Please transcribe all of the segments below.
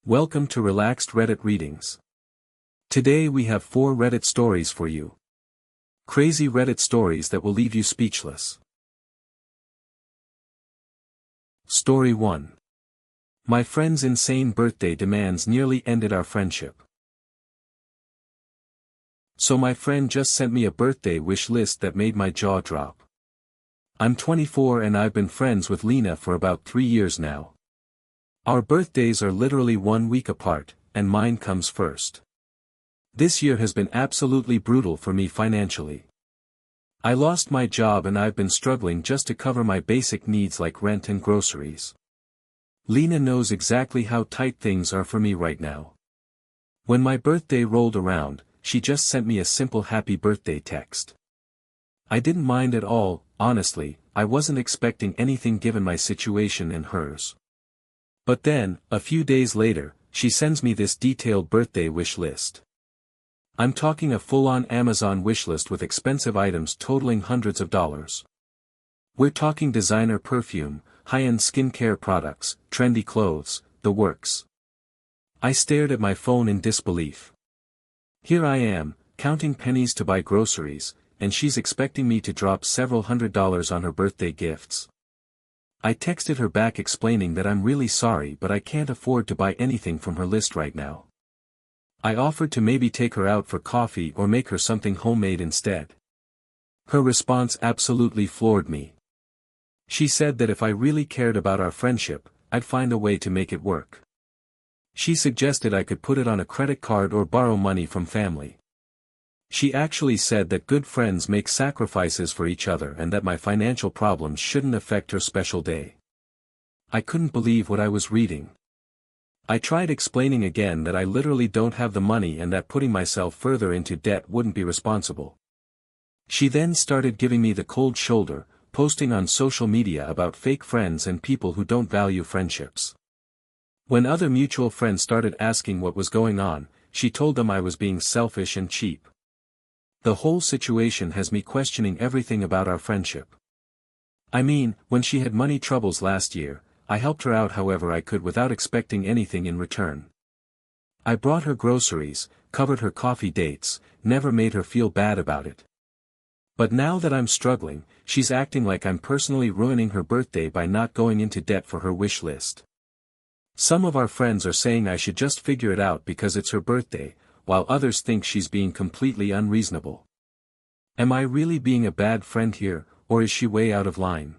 Welcome to Relaxed Reddit Readings. Today we have 4 Reddit stories for you. Crazy Reddit stories that will leave you speechless. Story 1. My friend's insane birthday demands nearly ended our friendship. So my friend just sent me a birthday wish list that made my jaw drop. I'm 24 and I've been friends with Lena for about 3 years now. Our birthdays are literally 1 week apart, and mine comes first. This year has been absolutely brutal for me financially. I lost my job and I've been struggling just to cover my basic needs like rent and groceries. Lena knows exactly how tight things are for me right now. When my birthday rolled around, she just sent me a simple happy birthday text. I didn't mind at all, honestly. I wasn't expecting anything given my situation and hers. But then, a few days later, she sends me this detailed birthday wish list. I'm talking a full-on Amazon wish list with expensive items totaling hundreds of dollars. We're talking designer perfume, high-end skincare products, trendy clothes, the works. I stared at my phone in disbelief. Here I am, counting pennies to buy groceries, and she's expecting me to drop several $100s on her birthday gifts. I texted her back explaining that I'm really sorry but I can't afford to buy anything from her list right now. I offered to maybe take her out for coffee or make her something homemade instead. Her response absolutely floored me. She said that if I really cared about our friendship, I'd find a way to make it work. She suggested I could put it on a credit card or borrow money from family. She actually said that good friends make sacrifices for each other and that my financial problems shouldn't affect her special day. I couldn't believe what I was reading. I tried explaining again that I literally don't have the money and that putting myself further into debt wouldn't be responsible. She then started giving me the cold shoulder, posting on social media about fake friends and people who don't value friendships. When other mutual friends started asking what was going on, she told them I was being selfish and cheap. The whole situation has me questioning everything about our friendship. I mean, when she had money troubles last year, I helped her out however I could without expecting anything in return. I brought her groceries, covered her coffee dates, never made her feel bad about it. But now that I'm struggling, she's acting like I'm personally ruining her birthday by not going into debt for her wish list. Some of our friends are saying I should just figure it out because it's her birthday, while others think she's being completely unreasonable. Am I really being a bad friend here, or is she way out of line?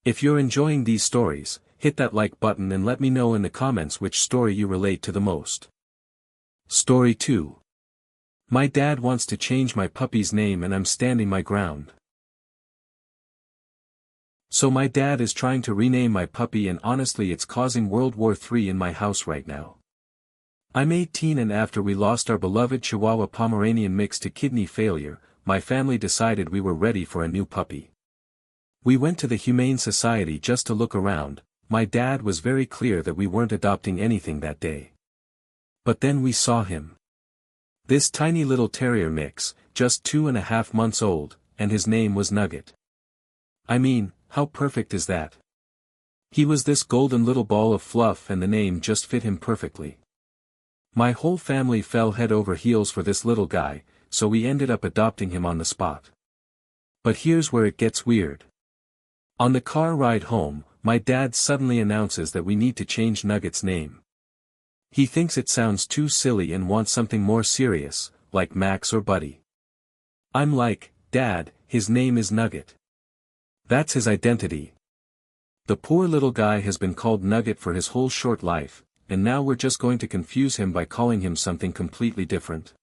If you're enjoying these stories, hit that like button and let me know in the comments which story you relate to the most. Story 2. My dad wants to change my puppy's name and I'm standing my ground. So my dad is trying to rename my puppy and honestly it's causing World War III in my house right now. I'm 18 and after we lost our beloved Chihuahua Pomeranian mix to kidney failure, my family decided we were ready for a new puppy. We went to the Humane Society just to look around. My dad was very clear that we weren't adopting anything that day. But then we saw him. This tiny little terrier mix, just 2.5 months old, and his name was Nugget. I mean, how perfect is that? He was this golden little ball of fluff and the name just fit him perfectly. My whole family fell head over heels for this little guy, so we ended up adopting him on the spot. But here's where it gets weird. On the car ride home, my dad suddenly announces that we need to change Nugget's name. He thinks it sounds too silly and wants something more serious, like Max or Buddy. I'm like, Dad, his name is Nugget. That's his identity. The poor little guy has been called Nugget for his whole short life, and now we're just going to confuse him by calling him something completely different.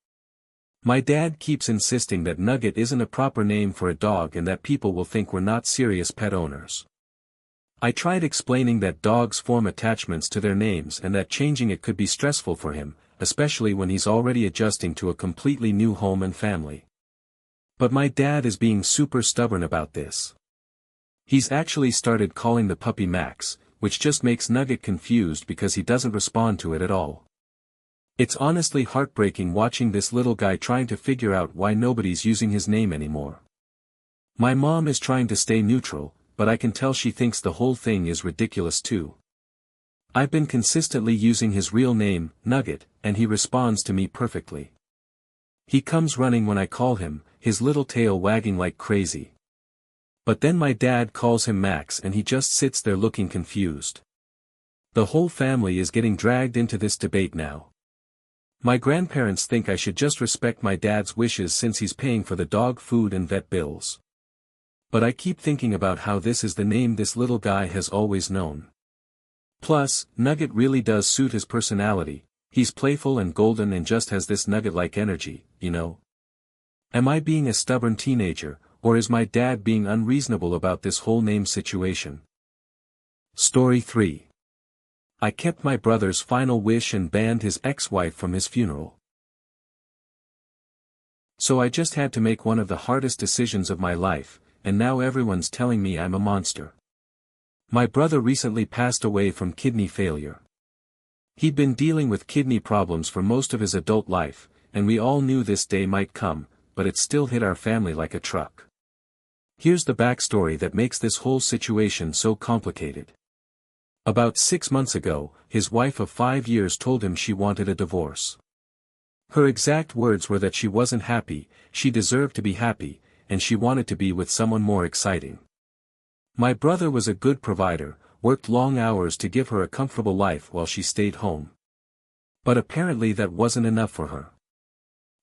My dad keeps insisting that Nugget isn't a proper name for a dog and that people will think we're not serious pet owners. I tried explaining that dogs form attachments to their names and that changing it could be stressful for him, especially when he's already adjusting to a completely new home and family. But my dad is being super stubborn about this. He's actually started calling the puppy Max, which just makes Nugget confused because he doesn't respond to it at all. It's honestly heartbreaking watching this little guy trying to figure out why nobody's using his name anymore. My mom is trying to stay neutral, but I can tell she thinks the whole thing is ridiculous too. I've been consistently using his real name, Nugget, and he responds to me perfectly. He comes running when I call him, his little tail wagging like crazy. But then my dad calls him Max and he just sits there looking confused. The whole family is getting dragged into this debate now. My grandparents think I should just respect my dad's wishes since he's paying for the dog food and vet bills. But I keep thinking about how this is the name this little guy has always known. Plus, Nugget really does suit his personality, he's playful and golden and just has this nugget-like energy, you know. Am I being a stubborn teenager, or is my dad being unreasonable about this whole name situation? Story 3. I kept my brother's final wish and banned his ex-wife from his funeral. So I just had to make one of the hardest decisions of my life, and now everyone's telling me I'm a monster. My brother recently passed away from kidney failure. He'd been dealing with kidney problems for most of his adult life, and we all knew this day might come, but it still hit our family like a truck. Here's the backstory that makes this whole situation so complicated. About 6 months ago, his wife of 5 years told him she wanted a divorce. Her exact words were that she wasn't happy, she deserved to be happy, and she wanted to be with someone more exciting. My brother was a good provider, worked long hours to give her a comfortable life while she stayed home. But apparently that wasn't enough for her.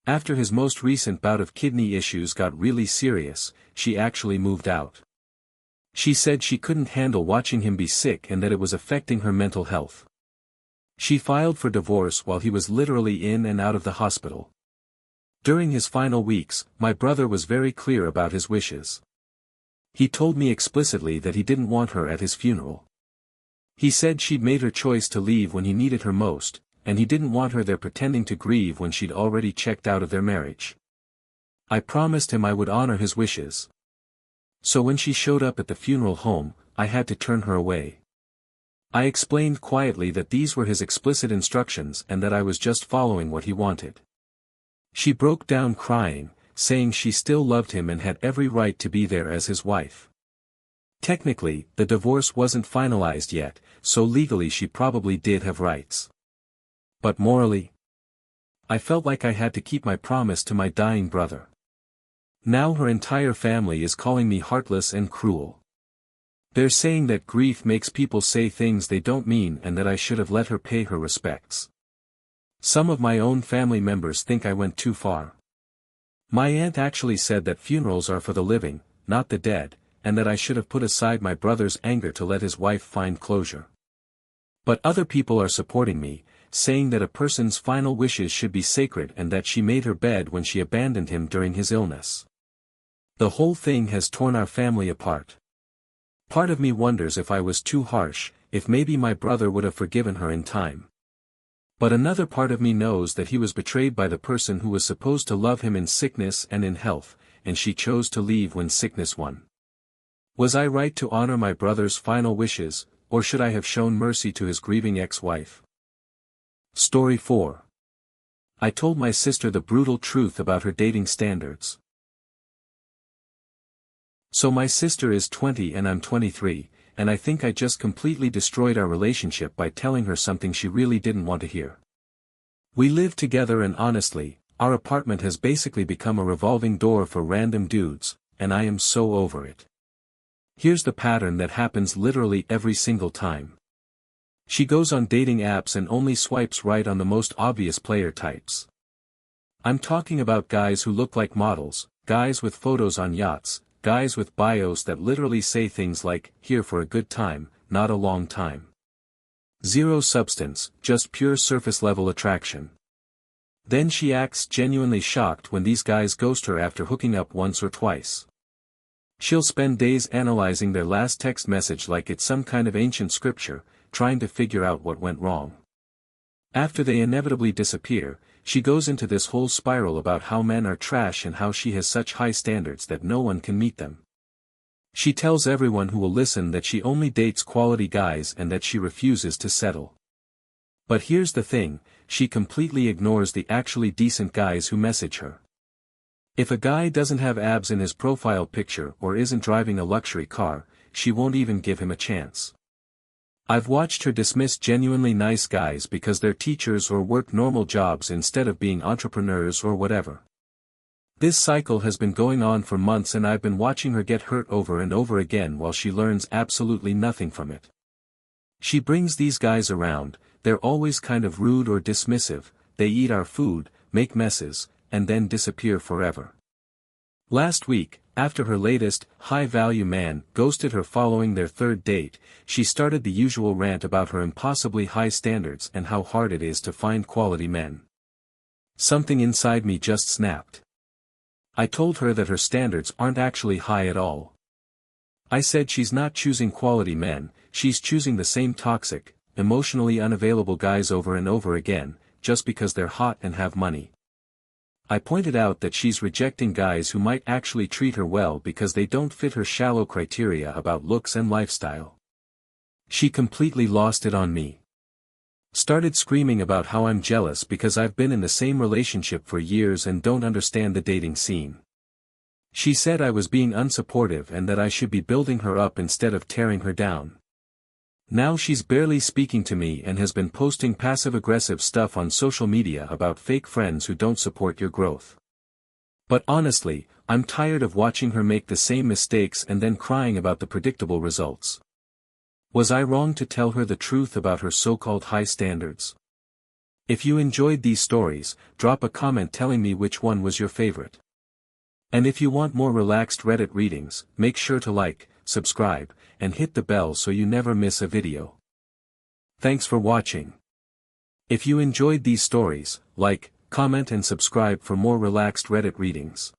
After his most recent bout of kidney issues got really serious, she actually moved out. She said she couldn't handle watching him be sick and that it was affecting her mental health. She filed for divorce while he was literally in and out of the hospital. During his final weeks, my brother was very clear about his wishes. He told me explicitly that he didn't want her at his funeral. He said she'd made her choice to leave when he needed her most, and he didn't want her there pretending to grieve when she'd already checked out of their marriage. I promised him I would honor his wishes. So when she showed up at the funeral home, I had to turn her away. I explained quietly that these were his explicit instructions and that I was just following what he wanted. She broke down crying, saying she still loved him and had every right to be there as his wife. Technically, the divorce wasn't finalized yet, so legally she probably did have rights. But morally, I felt like I had to keep my promise to my dying brother. Now her entire family is calling me heartless and cruel. They're saying that grief makes people say things they don't mean and that I should have let her pay her respects. Some of my own family members think I went too far. My aunt actually said that funerals are for the living, not the dead, and that I should have put aside my brother's anger to let his wife find closure. But other people are supporting me, saying that a person's final wishes should be sacred and that she made her bed when she abandoned him during his illness. The whole thing has torn our family apart. Part of me wonders if I was too harsh, if maybe my brother would have forgiven her in time. But another part of me knows that he was betrayed by the person who was supposed to love him in sickness and in health, and she chose to leave when sickness won. Was I right to honor my brother's final wishes, or should I have shown mercy to his grieving ex-wife? Story 4. I told my sister the brutal truth about her dating standards. So my sister is 20 and I'm 23, and I think I just completely destroyed our relationship by telling her something she really didn't want to hear. We live together and honestly, our apartment has basically become a revolving door for random dudes, and I am so over it. Here's the pattern that happens literally every single time. She goes on dating apps and only swipes right on the most obvious player types. I'm talking about guys who look like models, guys with photos on yachts, guys with bios that literally say things like, here for a good time, not a long time. Zero substance, just pure surface-level attraction. Then she acts genuinely shocked when these guys ghost her after hooking up once or twice. She'll spend days analyzing their last text message like it's some kind of ancient scripture, trying to figure out what went wrong. After they inevitably disappear, she goes into this whole spiral about how men are trash and how she has such high standards that no one can meet them. She tells everyone who will listen that she only dates quality guys and that she refuses to settle. But here's the thing, she completely ignores the actually decent guys who message her. If a guy doesn't have abs in his profile picture or isn't driving a luxury car, she won't even give him a chance. I've watched her dismiss genuinely nice guys because they're teachers or work normal jobs instead of being entrepreneurs or whatever. This cycle has been going on for months and I've been watching her get hurt over and over again while she learns absolutely nothing from it. She brings these guys around, they're always kind of rude or dismissive, they eat our food, make messes, and then disappear forever. Last week, after her latest, high-value man ghosted her following their third date, she started the usual rant about her impossibly high standards and how hard it is to find quality men. Something inside me just snapped. I told her that her standards aren't actually high at all. I said she's not choosing quality men, she's choosing the same toxic, emotionally unavailable guys over and over again, just because they're hot and have money. I pointed out that she's rejecting guys who might actually treat her well because they don't fit her shallow criteria about looks and lifestyle. She completely lost it on me. Started screaming about how I'm jealous because I've been in the same relationship for years and don't understand the dating scene. She said I was being unsupportive and that I should be building her up instead of tearing her down. Now she's barely speaking to me and has been posting passive-aggressive stuff on social media about fake friends who don't support your growth. But honestly, I'm tired of watching her make the same mistakes and then crying about the predictable results. Was I wrong to tell her the truth about her so-called high standards? If you enjoyed these stories, drop a comment telling me which one was your favorite. And if you want more relaxed Reddit readings, make sure to like, subscribe, and hit the bell so you never miss a video. Thanks for watching. If you enjoyed these stories, like, comment and subscribe for more relaxed Reddit readings.